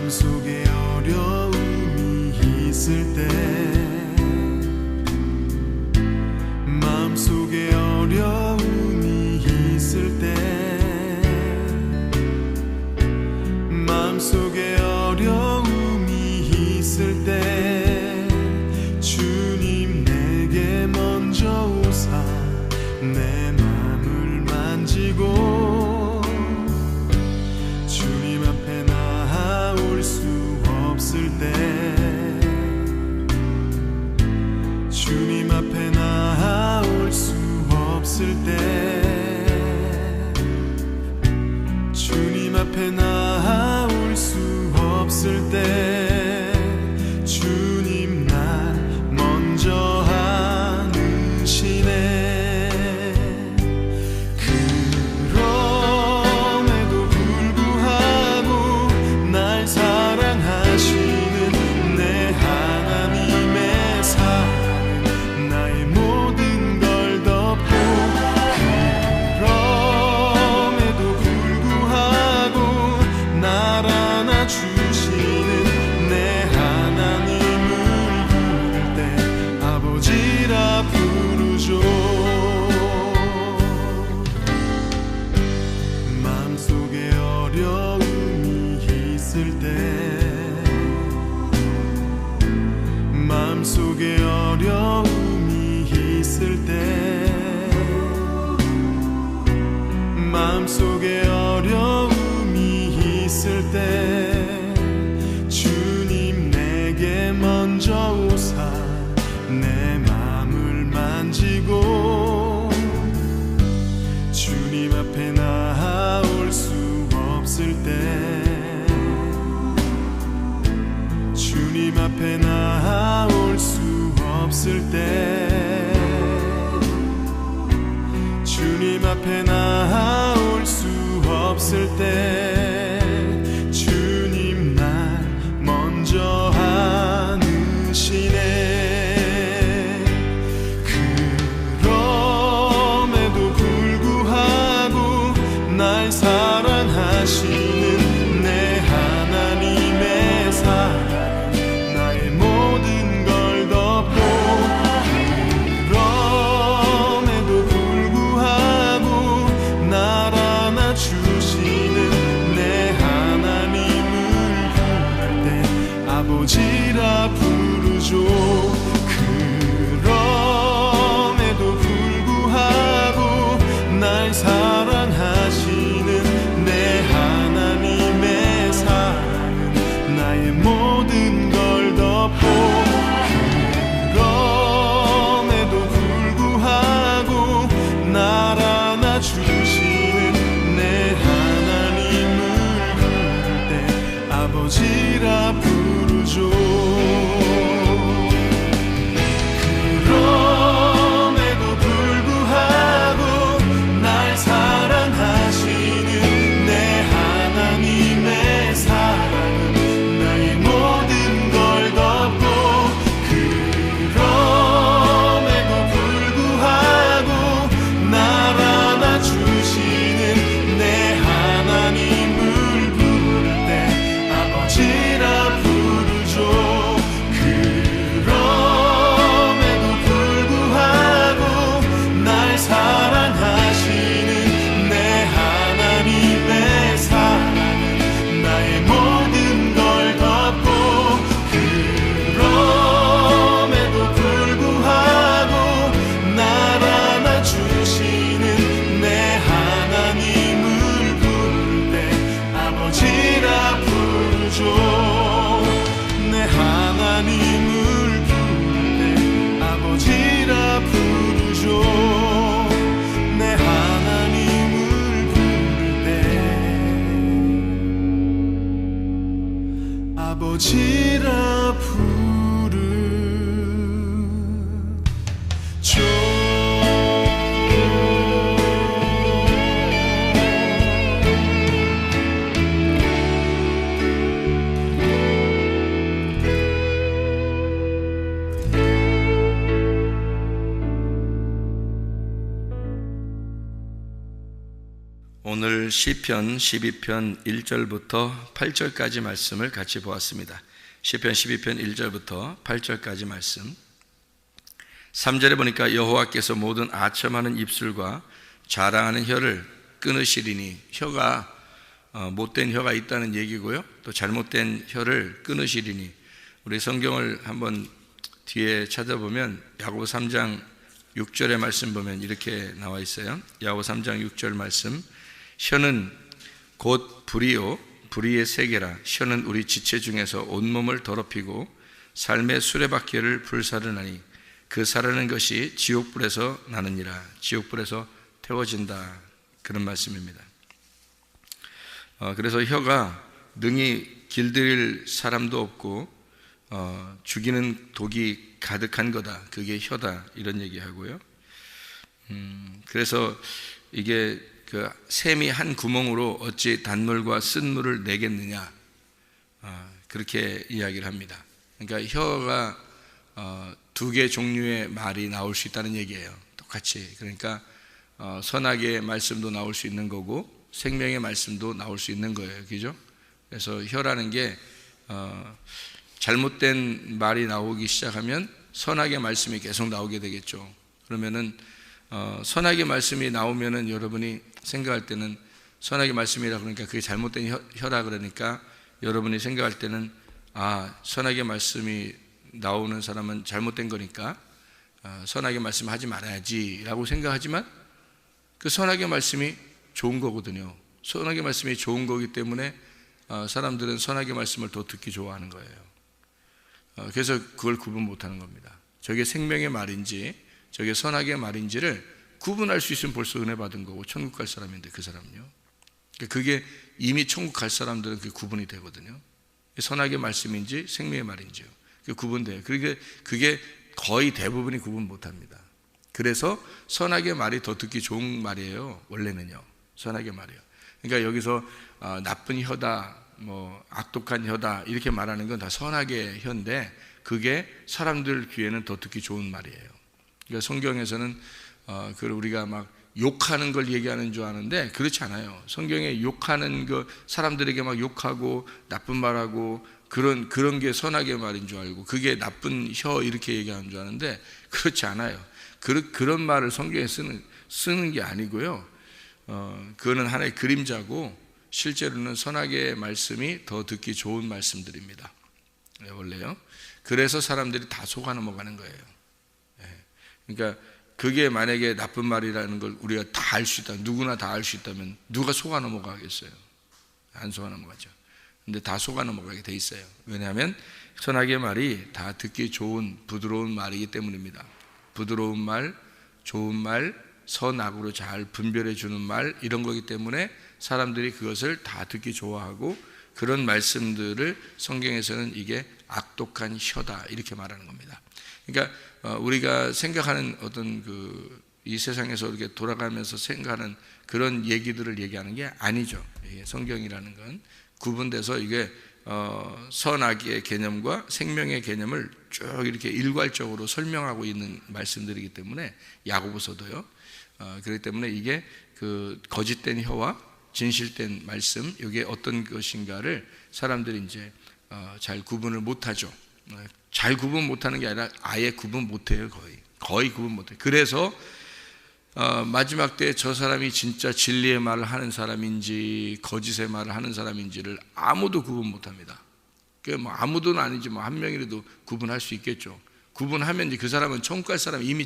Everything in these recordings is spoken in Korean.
마음속에 어려움이 있을 때, 마음속에 어려움이 있을 때, 마음속에 어려움이 있을 때 주님 내게 먼저 오사 내 맘을 만지고 주님 앞에 나아올 수 없을 때, 주님 앞에 나아올 수 없을 때, 주님 앞에 나아올 수 없을 때 주님 날 먼저 안으시네. 그럼에도 불구하고 날 사랑하시는 내 하나님의 사랑 나의 모든 걸 덮고, 그럼에도 불구하고 날 안아주시는 내 하나님을 부를 때 아버지라 부르죠. 마음속에 어려움이 있을 때, 마음속에 어려움이 있을 때, 마음속에 어려움이 있을 때 주님 내게 먼저 오사 내 맘을 만지고 주님 앞에 나아올 수 없을 때, 주님 앞에 나아올 수 없을 때, 주님 앞에 나아올 수 없을 때 주님 날 먼저 안으시네. 그럼에도 불구하고 날 사랑하시는 내 하나님의 사랑 나의 모든 걸 덮고, 그럼에도 불구하고 날 안아주시는 내 하나님을 부를 때 아버지라 부르죠. 그럼에도 불구하고 날 사랑하시는 내 하나님의 사랑은 나의 모든 걸 덮고, 그럼에도 불구하고 날 안아주시는 내 하나님을 부를 때 아버지라 부르죠. 그럼에도 불구하고 날 사랑하시는 내 하나님의 사랑은 나의 모든 걸 덮고, 그럼에도 불구하고 날 안아주시는 내 하나님을 부를 때 아버지라 부르죠. 그럼에도 불구하고 날 사랑하시는 내 하나님의 사랑은 나의 모든 걸 덮고, 그럼에도 불구하고 날 안아주시는 내 하나님을 부를 때 아버지라 부르죠. 내 하나님을 부를 때 아버지라 부르죠. 내 하나님을 부를 때 아버지라 부르죠. 오늘 오늘 시편 12편 1절부터 8절까지 말씀을 같이 보았습니다. 시편 12편 1절부터 8절까지 말씀. 3절에 보니까 여호와께서 모든 아첨하는 입술과 자랑하는 혀를 끊으시리니, 혀가 못된 혀가 있다는 얘기고요, 또 잘못된 혀를 끊으시리니, 우리 성경을 한번 뒤에 찾아보면 야고보 3장 6절의 말씀 보면 이렇게 나와 있어요. 야고보 3장 6절 말씀. 혀는 곧 불이요 불의의 세계라. 혀는 우리 지체 중에서 온몸을 더럽히고 삶의 수레바퀴를 불사르나니 그 사르는 것이 지옥불에서 나느니라. 지옥불에서 태워진다. 그런 말씀입니다. 그래서 혀가 능히 길들일 사람도 없고 죽이는 독이 가득한 거다. 그게 혀다. 이런 얘기하고요. 그래서 이게 그 샘이 한 구멍으로 어찌 단물과 쓴물을 내겠느냐, 그렇게 이야기를 합니다. 그러니까 혀가 두 개 종류의 말이 나올 수 있다는 얘기예요. 똑같이. 그러니까 선악의 말씀도 나올 수 있는 거고 생명의 말씀도 나올 수 있는 거예요. 그죠? 그래서 혀라는 게 잘못된 말이 나오기 시작하면 선악의 말씀이 계속 나오게 되겠죠. 그러면은 선악의 말씀이 나오면은 여러분이 생각할 때는 선악의 말씀이라 그러니까 그게 잘못된 혀라 그러니까 여러분이 생각할 때는 선악의 말씀이 나오는 사람은 잘못된 거니까 선악의 말씀 하지 말아야지 라고 생각하지만 그 선악의 말씀이 좋은 거거든요. 선악의 말씀이 좋은 거기 때문에 사람들은 선악의 말씀을 더 듣기 좋아하는 거예요. 그래서 그걸 구분 못하는 겁니다. 저게 생명의 말인지 저게 선악의 말인지를 구분할 수 있으면 벌써 은혜 받은 거고 천국 갈 사람인데, 그 사람은요. 그게 이미 천국 갈 사람들은 그게 구분이 되거든요. 선악의 말씀인지 생명의 말인지요. 그게 구분돼요. 그게 거의 대부분이 구분 못합니다. 그래서 선악의 말이 더 듣기 좋은 말이에요. 원래는요. 선악의 말이에요. 그러니까 여기서 나쁜 혀다, 악독한 혀다 이렇게 말하는 건 다 선악의 혀인데 그게 사람들 귀에는 더 듣기 좋은 말이에요. 그러니까 성경에서는 그걸 우리가 막 욕하는 걸 얘기하는 줄 아는데 그렇지 않아요. 성경에 욕하는 거, 사람들에게 막 욕하고 나쁜 말하고 그런 게 선악의 말인 줄 알고 그게 나쁜 혀 이렇게 얘기하는 줄 아는데 그렇지 않아요. 그런 말을 성경에 쓰는 게 아니고요. 그거는 하나의 그림자고 실제로는 선악의 말씀이 더 듣기 좋은 말씀들입니다. 원래요. 그래서 사람들이 다 속아 넘어가는 거예요. 그러니까 그게 만약에 나쁜 말이라는 걸 우리가 다 알 수 있다, 누구나 다 알 수 있다면 누가 속아 넘어가겠어요? 안 속아 넘어가죠. 근데 다 속아 넘어가게 돼 있어요. 왜냐하면 선악의 말이 다 듣기 좋은 부드러운 말이기 때문입니다. 부드러운 말, 좋은 말, 선악으로 잘 분별해 주는 말, 이런 거기 때문에 사람들이 그것을 다 듣기 좋아하고 그런 말씀들을 성경에서는 이게 악독한 혀다 이렇게 말하는 겁니다. 그러니까 우리가 생각하는 어떤 이 세상에서 이렇게 돌아가면서 생각하는 그런 얘기들을 얘기하는 게 아니죠. 성경이라는 건 구분돼서 이게 선악의 개념과 생명의 개념을 쭉 이렇게 일괄적으로 설명하고 있는 말씀들이기 때문에 야고보서도요. 그렇기 때문에 이게 그 거짓된 혀와 진실된 말씀, 이게 어떤 것인가를 사람들이 이제 잘 구분을 못하죠. 잘 구분 못하는 게 아니라 아예 구분 못해요. 거의 구분 못해요. 그래서 마지막 때에 저 사람이 진짜 진리의 말을 하는 사람인지 거짓의 말을 하는 사람인지를 아무도 구분 못합니다. 아무도는 아니지 한 명이라도 구분할 수 있겠죠. 구분하면 그 사람은 천국 갈 사람이 이미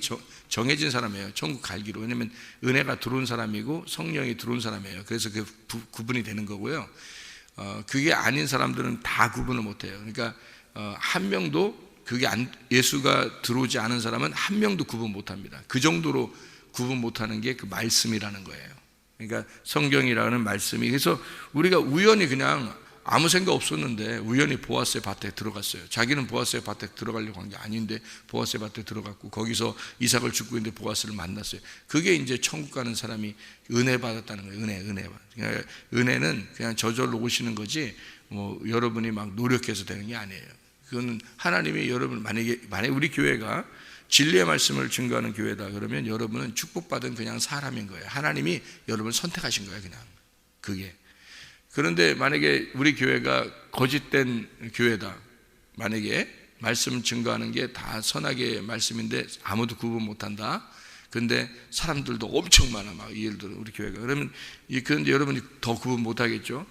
정해진 사람이에요. 천국 갈기로. 왜냐하면 은혜가 들어온 사람이고 성령이 들어온 사람이에요. 그래서 그 구분이 되는 거고요. 그게 아닌 사람들은 다 구분을 못해요. 그러니까 한 명도 예수가 들어오지 않은 사람은 한 명도 구분 못합니다. 그 정도로 구분 못하는 게 그 말씀이라는 거예요. 그러니까 성경이라는 말씀이, 그래서 우리가 우연히 그냥 아무 생각 없었는데 우연히 보아스의 밭에 들어갔어요. 자기는 보아스의 밭에 들어가려고 한 게 아닌데 보아스의 밭에 들어갔고 거기서 이삭을 죽고 있는데 보아스를 만났어요. 그게 이제 천국 가는 사람이 은혜 받았다는 거예요. 은혜. 그러니까 은혜는 그냥 저절로 오시는 거지 여러분이 막 노력해서 되는 게 아니에요. 그거는 하나님이 여러분, 만약에 우리 교회가 진리의 말씀을 증거하는 교회다 그러면 여러분은 축복받은 그냥 사람인 거예요. 하나님이 여러분을 선택하신 거예요. 그냥 그게. 그런데 만약에 우리 교회가 거짓된 교회다, 만약에 말씀 증거하는 게 다 선하게 말씀인데 아무도 구분 못한다, 근데 사람들도 엄청 많아, 막 예를 들어 우리 교회가, 그러면 그런데 여러분이 더 구분 못하겠죠.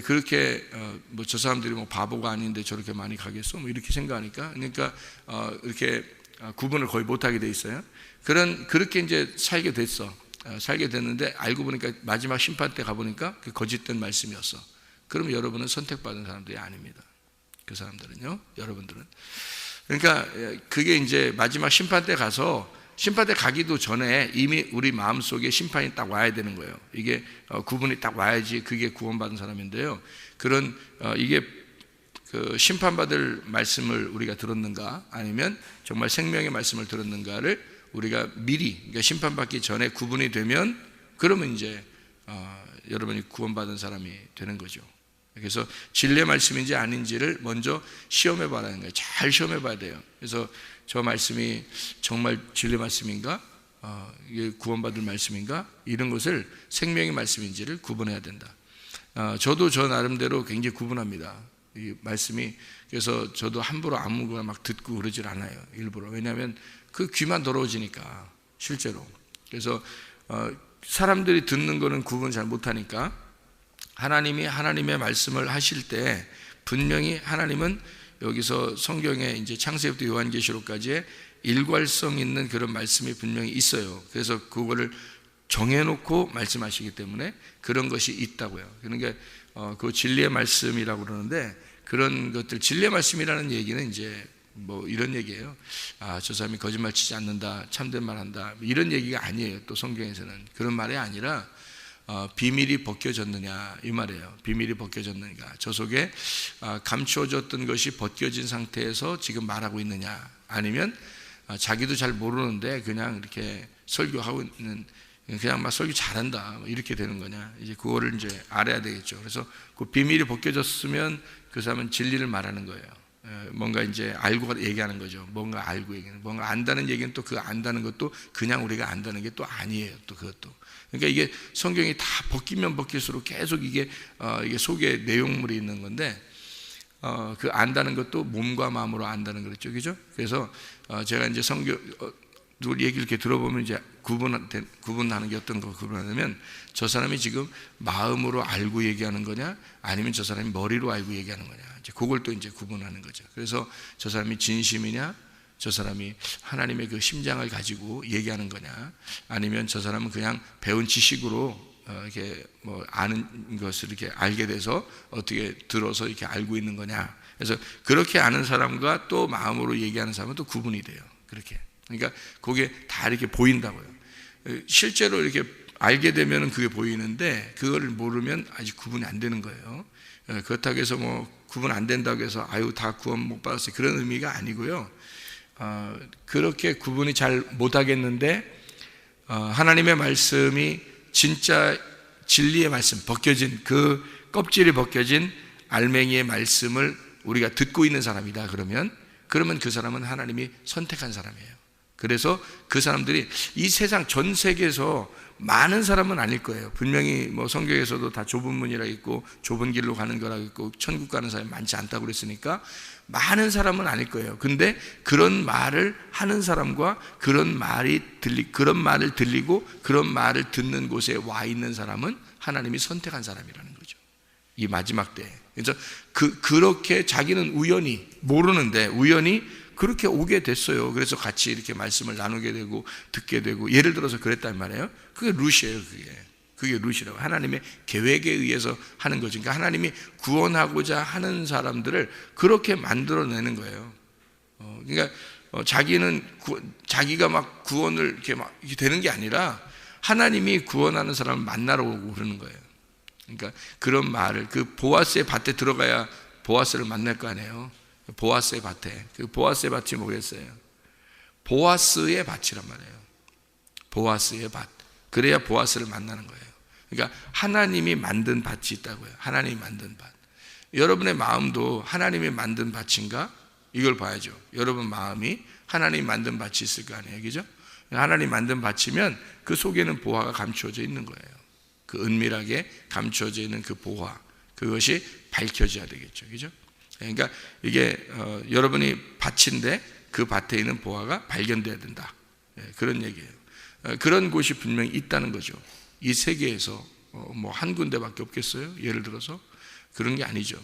그렇게 뭐 저 사람들이 뭐 바보가 아닌데 저렇게 많이 가겠어, 뭐 이렇게 생각하니까, 그러니까 이렇게 구분을 거의 못하게 돼 있어요. 그렇게 이제 살게 됐는데 알고 보니까 마지막 심판 때 가보니까 그 거짓된 말씀이었어. 그럼 여러분은 선택받은 사람들이 아닙니다. 그 사람들은요, 여러분들은. 그러니까 그게 이제 마지막 심판 때 가기도 전에 이미 우리 마음속에 심판이 딱 와야 되는 거예요. 이게 구분이 딱 와야지 그게 구원받은 사람인데요. 이게 그 심판받을 말씀을 우리가 들었는가, 아니면 정말 생명의 말씀을 들었는가를 우리가 미리, 그러니까 심판받기 전에 구분이 되면, 그러면 이제 여러분이 구원받은 사람이 되는 거죠. 그래서 진리의 말씀인지 아닌지를 먼저 시험해 봐라는 거예요. 잘 시험해 봐야 돼요. 그래서 저 말씀이 정말 진리 말씀인가, 이게 구원받을 말씀인가, 이런 것을 생명의 말씀인지를 구분해야 된다. 저도 저 나름대로 굉장히 구분합니다, 이 말씀이. 그래서 저도 함부로 아무거나 막 듣고 그러질 않아요, 일부러. 왜냐하면 그 귀만 더러워지니까, 실제로. 그래서 사람들이 듣는 거는 구분 잘 못하니까, 하나님이 하나님의 말씀을 하실 때 분명히 하나님은 여기서 성경에 이제 창세기부터 요한계시록까지의 일괄성 있는 그런 말씀이 분명히 있어요. 그래서 그거를 정해놓고 말씀하시기 때문에 그런 것이 있다고요. 그러니까 그 진리의 말씀이라고 그러는데, 그런 것들, 진리의 말씀이라는 얘기는 이제 뭐 이런 얘기예요. 저 사람이 거짓말 치지 않는다, 참된 말 한다, 이런 얘기가 아니에요. 또 성경에서는 그런 말이 아니라 비밀이 벗겨졌느냐, 이 말이에요. 비밀이 벗겨졌느냐, 저 속에 감추어졌던 것이 벗겨진 상태에서 지금 말하고 있느냐, 아니면 자기도 잘 모르는데 그냥 이렇게 설교하고 있는, 그냥 막 설교 잘한다, 이렇게 되는 거냐, 이제 그거를 이제 알아야 되겠죠. 그래서 그 비밀이 벗겨졌으면 그 사람은 진리를 말하는 거예요. 뭔가 이제 알고 얘기하는 거죠. 뭔가 알고 얘기하는, 뭔가 안다는 얘기는 또 그 안다는 것도 그냥 우리가 안다는 게 또 아니에요. 또 그것도. 그러니까 이게 성경이 다 벗기면 벗길수록 계속 이게 속에 내용물이 있는 건데, 그 안다는 것도 몸과 마음으로 안다는 거죠, 그죠? 그래서 제가 이제 성경 누구 얘기 이렇게 들어보면 이제 구분하는 게 어떤 거 구분하냐면, 저 사람이 지금 마음으로 알고 얘기하는 거냐, 아니면 저 사람이 머리로 알고 얘기하는 거냐, 이제 그걸 또 이제 구분하는 거죠. 그래서 저 사람이 진심이냐, 저 사람이 하나님의 그 심장을 가지고 얘기하는 거냐, 아니면 저 사람은 그냥 배운 지식으로 이렇게 뭐 아는 것을 이렇게 알게 돼서 어떻게 들어서 이렇게 알고 있는 거냐. 그래서 그렇게 아는 사람과 또 마음으로 얘기하는 사람은 또 구분이 돼요. 그렇게. 그러니까 그게 다 이렇게 보인다고요. 실제로 이렇게 알게 되면 그게 보이는데, 그거를 모르면 아직 구분이 안 되는 거예요. 그렇다고 해서 뭐 구분 안 된다고 해서 아유 다 구원 못 받았어요, 그런 의미가 아니고요. 그렇게 구분이 잘 못하겠는데, 하나님의 말씀이 진짜 진리의 말씀, 벗겨진 그 껍질이 벗겨진 알맹이의 말씀을 우리가 듣고 있는 사람이다, 그러면 그 사람은 하나님이 선택한 사람이에요. 그래서 그 사람들이 이 세상 전 세계에서 많은 사람은 아닐 거예요. 분명히 뭐 성경에서도 다 좁은 문이라 있고 좁은 길로 가는 거라 있고 천국 가는 사람이 많지 않다고 그랬으니까 많은 사람은 아닐 거예요. 근데 그런 말을 하는 사람과 그런 말을 들리고 그런 말을 듣는 곳에 와 있는 사람은 하나님이 선택한 사람이라는 거죠, 이 마지막 때에. 그래서 그렇게 자기는 우연히 모르는데 우연히 그렇게 오게 됐어요. 그래서 같이 이렇게 말씀을 나누게 되고 듣게 되고, 예를 들어서 그랬단 말이에요. 그게 루시예요. 그게 루시라고. 하나님의 계획에 의해서 하는 거죠. 그러니까 하나님이 구원하고자 하는 사람들을 그렇게 만들어내는 거예요. 그러니까 자기가 막 구원을 이렇게 되는 게 아니라 하나님이 구원하는 사람을 만나러 오고 그러는 거예요. 그러니까 그런 말을, 그 보아스의 밭에 들어가야 보아스를 만날 거 아니에요. 보아스의 밭에, 그 보아스의 밭이 뭐겠어요? 보아스의 밭이란 말이에요. 보아스의 밭. 그래야 보아스를 만나는 거예요. 그러니까 하나님이 만든 밭이 있다고요. 하나님이 만든 밭. 여러분의 마음도 하나님이 만든 밭인가? 이걸 봐야죠. 여러분 마음이 하나님이 만든 밭이 있을 거 아니에요, 그죠? 하나님이 만든 밭이면 그 속에는 보화가 감추어져 있는 거예요. 그 은밀하게 감추어져 있는 그 보화, 그것이 밝혀져야 되겠죠. 그죠? 그러니까 이게 여러분이 밭인데 그 밭에 있는 보화가 발견돼야 된다. 그런 얘기예요. 그런 곳이 분명히 있다는 거죠. 이 세계에서 뭐 한 군데밖에 없겠어요? 예를 들어서 그런 게 아니죠.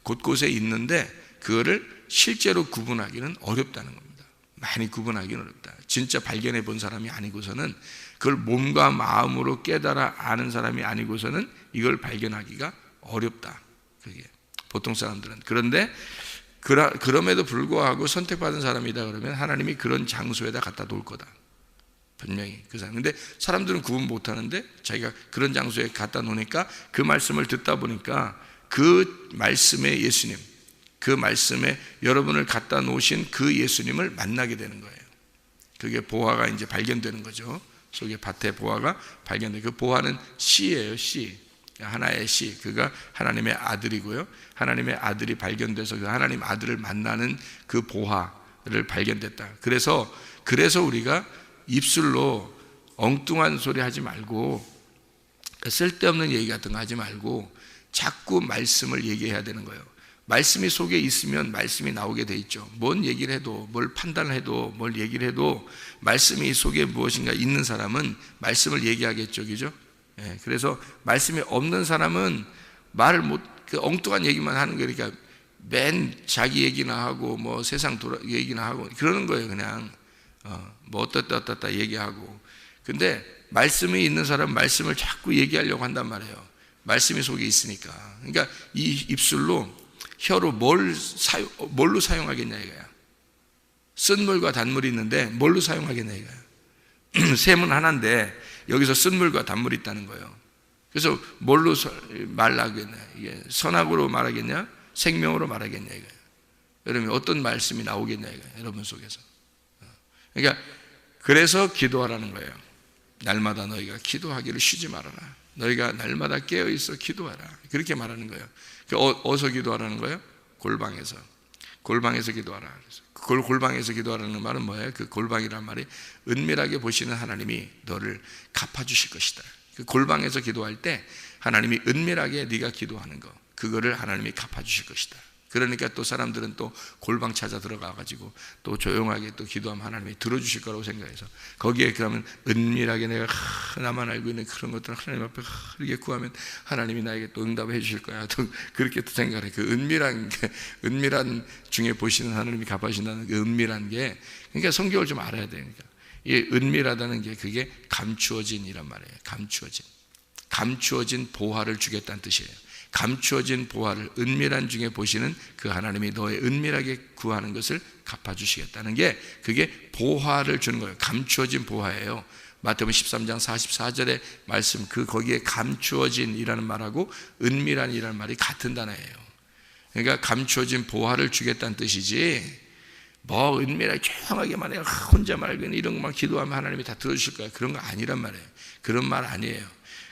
곳곳에 있는데 그거를 실제로 구분하기는 어렵다는 겁니다. 많이 구분하기는 어렵다. 진짜 발견해 본 사람이 아니고서는, 그걸 몸과 마음으로 깨달아 아는 사람이 아니고서는 이걸 발견하기가 어렵다. 그게 보통 사람들은. 그런데 그럼에도 불구하고 선택받은 사람이다 그러면 하나님이 그런 장소에다 갖다 놓을 거다. 분명히 그 사람. 근데 사람들은 구분 못 하는데 자기가 그런 장소에 갖다 놓으니까 그 말씀을 듣다 보니까 그 말씀의 예수님, 그 말씀에 여러분을 갖다 놓으신 그 예수님을 만나게 되는 거예요. 그게 보화가 이제 발견되는 거죠. 속에 밭에 보화가 발견돼. 그 보화는 씨예요, 씨. 하나의 씨. 그가 하나님의 아들이고요. 하나님의 아들이 발견돼서 그 하나님 아들을 만나는 그 보화를 발견됐다. 그래서 우리가 입술로 엉뚱한 소리 하지 말고, 쓸데없는 얘기 같은 거 하지 말고 자꾸 말씀을 얘기해야 되는 거예요. 말씀이 속에 있으면 말씀이 나오게 돼 있죠. 뭔 얘기를 해도, 뭘 판단을 해도, 뭘 얘기를 해도 말씀이 속에 무엇인가 있는 사람은 말씀을 얘기하겠죠. 그죠? 그래서 말씀이 없는 사람은 말을 그 엉뚱한 얘기만 하는 거예요. 그러니까 맨 자기 얘기나 하고 뭐 세상 얘기나 하고 그러는 거예요. 그냥 뭐 어떻다 얘기하고. 근데 말씀이 있는 사람은 말씀을 자꾸 얘기하려고 한단 말이에요. 말씀이 속에 있으니까. 그러니까 이 입술로, 혀로 뭘로 사용하겠냐 이거야. 쓴물과 단물이 있는데 뭘로 사용하겠냐 이거야. 셈은 하나인데 여기서 쓴물과 단물이 있다는 거예요. 그래서 뭘로 말하겠냐, 이게 선악으로 말하겠냐, 생명으로 말하겠냐 이거예요. 여러분 어떤 말씀이 나오겠냐 이거예요. 여러분 속에서. 그러니까 그래서 기도하라는 거예요. 날마다 너희가 기도하기를 쉬지 말아라. 너희가 날마다 깨어있어 기도하라. 그렇게 말하는 거예요. 어디서 기도하라는 거예요? 골방에서 기도하라. 그 골방에서 기도하라는 말은 뭐예요? 그 골방이란 말이 은밀하게 보시는 하나님이 너를 갚아주실 것이다. 그 골방에서 기도할 때 하나님이 은밀하게 네가 기도하는 거, 그거를 하나님이 갚아주실 것이다. 그러니까 또 사람들은 또 골방 찾아 들어가가지고 또 조용하게 또 기도하면 하나님이 들어주실 거라고 생각해서 거기에 그러면 은밀하게 내가 나만 알고 있는 그런 것들을 하나님 앞에 이렇게 구하면 하나님이 나에게 또 응답해 주실 거야. 또 그렇게 또 생각해. 그 은밀한 중에 보시는 하나님이 갚아주신다는 그 은밀한 게, 그러니까 성경을 좀 알아야 되니까. 이 은밀하다는 게 그게 감추어진이란 말이에요. 감추어진 보화를 주겠다는 뜻이에요. 감추어진 보화를 은밀한 중에 보시는 그 하나님이 너의 은밀하게 구하는 것을 갚아주시겠다는 게, 그게 보화를 주는 거예요. 감추어진 보화예요. 마태복음 13장 44절의 말씀, 거기에 감추어진이라는 말하고 은밀한이라는 말이 같은 단어예요. 그러니까 감추어진 보화를 주겠다는 뜻이지, 뭐 은밀하게 조용하게만 해요. 혼자 말고 이런 것만 기도하면 하나님이 다 들어주실 거야. 그런 거 아니란 말이에요. 그런 말 아니에요.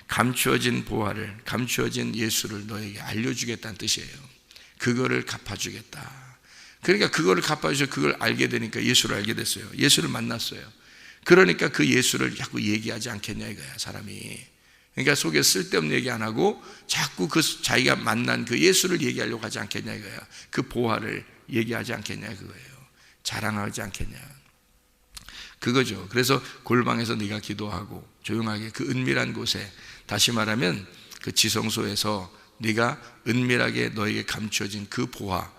감추어진 보화를, 감추어진 예수를 너에게 알려주겠다는 뜻이에요. 그거를 갚아주겠다. 그러니까 그거를 갚아주셔서 그걸 알게 되니까 예수를 알게 됐어요. 예수를 만났어요. 그러니까 그 예수를 자꾸 얘기하지 않겠냐 이거야, 사람이. 그러니까 속에 쓸데없는 얘기 안 하고 자꾸 그 자기가 만난 그 예수를 얘기하려고 하지 않겠냐 이거야. 그 보화를 얘기하지 않겠냐 그거예요. 자랑하지 않겠냐 그거죠. 그래서 골방에서 네가 기도하고 조용하게 그 은밀한 곳에, 다시 말하면 그 지성소에서 네가 은밀하게 너에게 감추어진 그 보화,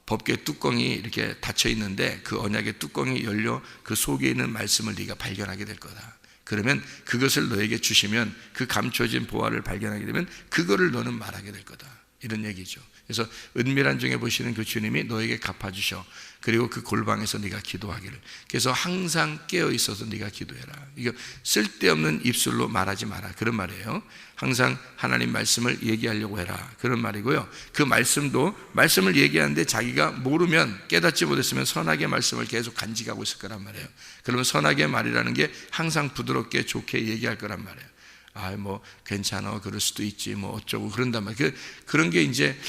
법궤 뚜껑이 이렇게 닫혀 있는데 그 언약의 뚜껑이 열려 그 속에 있는 말씀을 네가 발견하게 될 거다. 그러면 그것을 너에게 주시면, 그 감춰진 보화를 발견하게 되면 그거를 너는 말하게 될 거다. 이런 얘기죠. 그래서 은밀한 중에 보시는 그 주님이 너에게 갚아주셔. 그리고 그 골방에서 네가 기도하기를. 그래서 항상 깨어 있어서 네가 기도해라. 이거 쓸데없는 입술로 말하지 마라, 그런 말이에요. 항상 하나님 말씀을 얘기하려고 해라, 그런 말이고요. 그 말씀을 얘기하는데 자기가 모르면, 깨닫지 못했으면 선하게 말씀을 계속 간직하고 있을 거란 말이에요. 그러면 선하게 말이라는 게 항상 부드럽게 좋게 얘기할 거란 말이에요. 뭐 괜찮아, 그럴 수도 있지, 뭐 어쩌고 그런단 말이에요. 그런 게 이제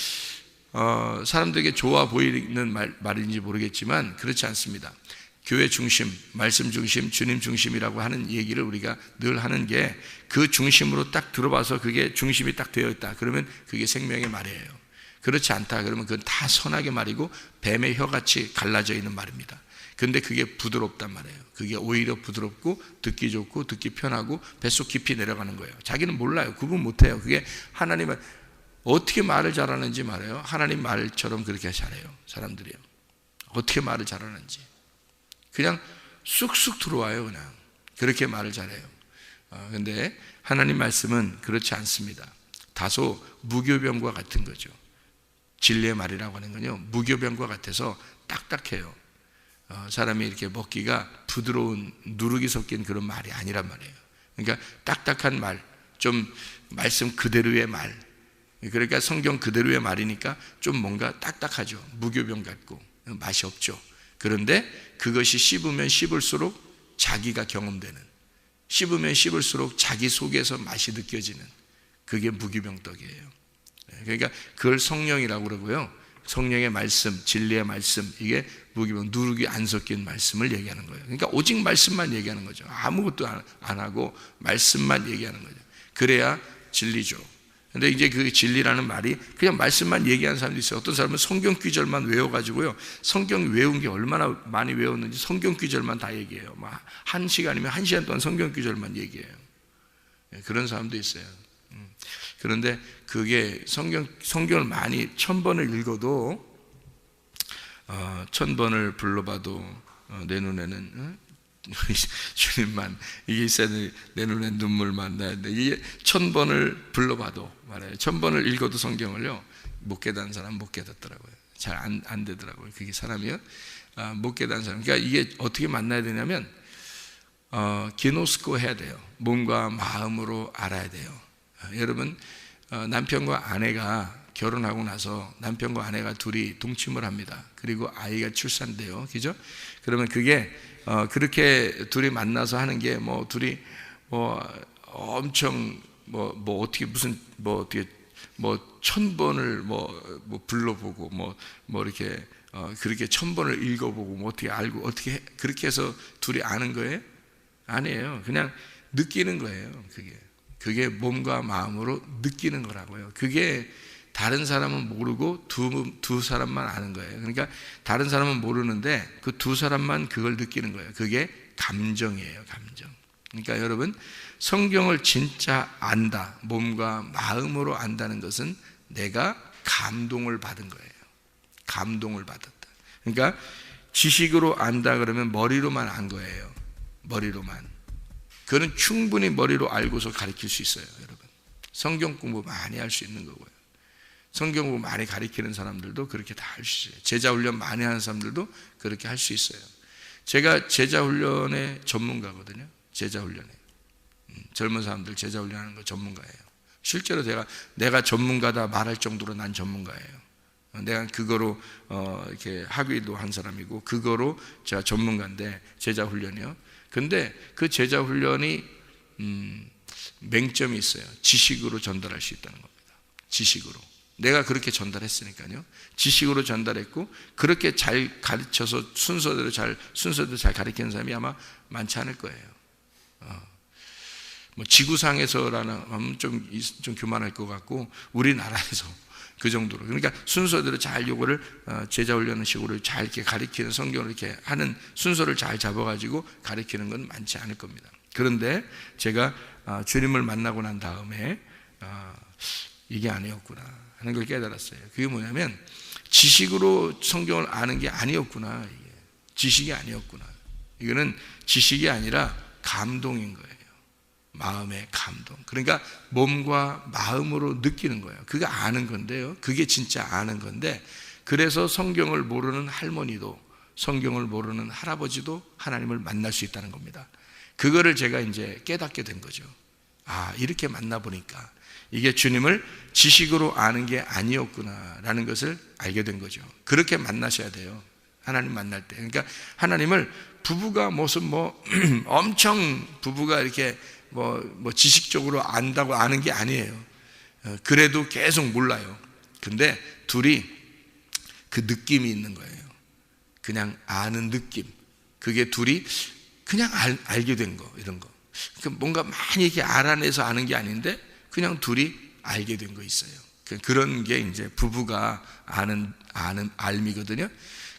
사람들에게 좋아 보이는 말인지 모르겠지만 그렇지 않습니다. 교회 중심, 말씀 중심, 주님 중심이라고 하는 얘기를 우리가 늘 하는 게 그 중심으로 딱 들어봐서 그게 중심이 딱 되어 있다. 그러면 그게 생명의 말이에요. 그렇지 않다 그러면 그건 다 선악의 말이고 뱀의 혀같이 갈라져 있는 말입니다. 근데 그게 부드럽단 말이에요. 그게 오히려 부드럽고 듣기 좋고 듣기 편하고 뱃속 깊이 내려가는 거예요. 자기는 몰라요. 구분 못해요. 그게 하나님은 어떻게 말을 잘하는지 말해요. 하나님 말처럼 그렇게 잘해요. 사람들이요. 어떻게 말을 잘하는지 그냥 쑥쑥 들어와요. 그냥 그렇게 말을 잘해요. 근데 하나님 말씀은 그렇지 않습니다. 다소 무교병과 같은 거죠. 진리의 말이라고 하는 건요, 무교병과 같아서 딱딱해요. 사람이 이렇게 먹기가 부드러운 누룩이 섞인 그런 말이 아니란 말이에요. 그러니까 딱딱한 말, 좀 말씀 그대로의 말, 그러니까 성경 그대로의 말이니까 좀 뭔가 딱딱하죠. 무교병 같고 맛이 없죠. 그런데 그것이 씹으면 씹을수록 자기가 경험되는, 씹으면 씹을수록 자기 속에서 맛이 느껴지는, 그게 무교병떡이에요. 그러니까 그걸 성령이라고 그러고요, 성령의 말씀, 진리의 말씀, 이게 무교병, 누룩이 안 섞인 말씀을 얘기하는 거예요. 그러니까 오직 말씀만 얘기하는 거죠. 아무것도 안 하고 말씀만 얘기하는 거죠. 그래야 진리죠. 근데 이제 그 진리라는 말이 그냥 말씀만 얘기하는 사람도 있어요. 어떤 사람은 성경 귀절만 외워가지고요, 성경 외운 게 얼마나 많이 외웠는지 성경 귀절만 다 얘기해요. 뭐 1시간이면 1시간 동안 성경 귀절만 얘기해요. 그런 사람도 있어요. 그런데 그게 성경을 많이 1000번을 읽어도 1000번을 불러봐도 내 눈에는 주님만, 이게 있어야 내 눈에 눈물만 나야 돼. 이게 1000번을 불러봐도 말해요. 1000번을 읽어도 성경을요, 못 깨닫는 사람 못 깨닫더라고요. 잘 안 되더라고요. 그게 사람이요, 못 깨닫는 사람. 그러니까 이게 어떻게 만나야 되냐면 기노스코 해야 돼요. 몸과 마음으로 알아야 돼요. 여러분, 남편과 아내가 결혼하고 나서 남편과 아내가 둘이 동침을 합니다. 그리고 아이가 출산돼요. 그죠? 그러면 그게 그렇게 둘이 만나서 하는 게 뭐 둘이 엄청 어떻게 무슨 어떻게 1000번을 불러보고 이렇게 그렇게 1000번을 읽어보고 어떻게 알고 어떻게 그렇게 해서 둘이 아는 거예요? 아니에요. 그냥 느끼는 거예요. 그게 몸과 마음으로 느끼는 거라고요. 그게 다른 사람은 모르고 두 사람만 아는 거예요. 그러니까 다른 사람은 모르는데 그 두 사람만 그걸 느끼는 거예요. 그게 감정이에요. 감정. 그러니까 여러분, 성경을 진짜 안다, 몸과 마음으로 안다는 것은 내가 감동을 받은 거예요. 감동을 받았다. 그러니까 지식으로 안다 그러면 머리로만 안 거예요. 머리로만. 그거는 충분히 머리로 알고서 가르칠 수 있어요. 여러분, 성경 공부 많이 할 수 있는 거고요. 성경 공부 많이 가르치는 사람들도 그렇게 다 할 수 있어요. 제자 훈련 많이 하는 사람들도 그렇게 할 수 있어요. 제가 제자 훈련의 전문가거든요. 제자 훈련에 젊은 사람들 제자 훈련하는 거 전문가예요. 실제로 내가 전문가다 말할 정도로 난 전문가예요. 내가 그거로 이렇게 학위도 한 사람이고 그거로 제가 전문가인데, 제자 훈련이요. 근데 그 제자 훈련이 맹점이 있어요. 지식으로 전달할 수 있다는 겁니다. 지식으로. 내가 그렇게 전달했으니까요. 지식으로 전달했고 그렇게 잘 가르쳐서 순서대로 잘 가르치는 사람이 아마 많지 않을 거예요. 지구상에서라는 하면 좀 교만할 것 같고 우리나라에서 그 정도로, 그러니까 순서대로 잘 요거를 제자 훈련하는 식으로 잘 이렇게 가르치는, 성경을 이렇게 하는 순서를 잘 잡아가지고 가르치는 건 많지 않을 겁니다. 그런데 제가 주님을 만나고 난 다음에 이게 아니었구나 하는 걸 깨달았어요. 그게 뭐냐면 지식으로 성경을 아는 게 아니었구나. 이게 지식이 아니었구나. 이거는 지식이 아니라 감동인 거예요. 마음의 감동. 그러니까 몸과 마음으로 느끼는 거예요. 그게 아는 건데요. 그게 진짜 아는 건데, 그래서 성경을 모르는 할머니도 성경을 모르는 할아버지도 하나님을 만날 수 있다는 겁니다. 그거를 제가 이제 깨닫게 된 거죠. 이렇게 만나보니까 이게 주님을 지식으로 아는 게 아니었구나라는 것을 알게 된 거죠. 그렇게 만나셔야 돼요. 하나님 만날 때. 그러니까 하나님을 부부가 무슨 엄청 부부가 이렇게 지식적으로 안다고 아는 게 아니에요. 그래도 계속 몰라요. 근데 둘이 그 느낌이 있는 거예요. 그냥 아는 느낌. 그게 둘이 그냥 알게 된 거, 이런 거. 뭔가 많이 이렇게 알아내서 아는 게 아닌데 그냥 둘이 알게 된 거 있어요. 그런 게 이제 부부가 아는 알미거든요.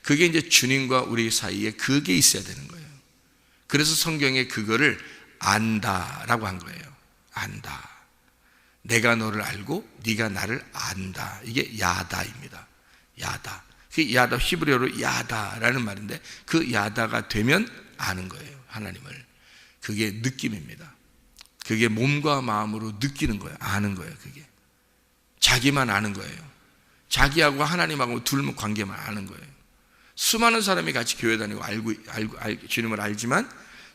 그게 이제 주님과 우리 사이에 그게 있어야 되는 거예요. 그래서 성경에 그거를 안다라고 한 거예요. 안다. 내가 너를 알고 네가 나를 안다. 이게 야다입니다. 야다. 그 야다, 히브리어로 야다라는 말인데 그 야다가 되면 아는 거예요. 하나님을. 그게 느낌입니다. 그게 몸과 마음으로 느끼는 거예요. 아는 거예요. 그게 자기만 아는 거예요. 자기하고 하나님하고 둘 관계만 아는 거예요. 수많은 사람이 같이 교회 다니고 주님을 알지만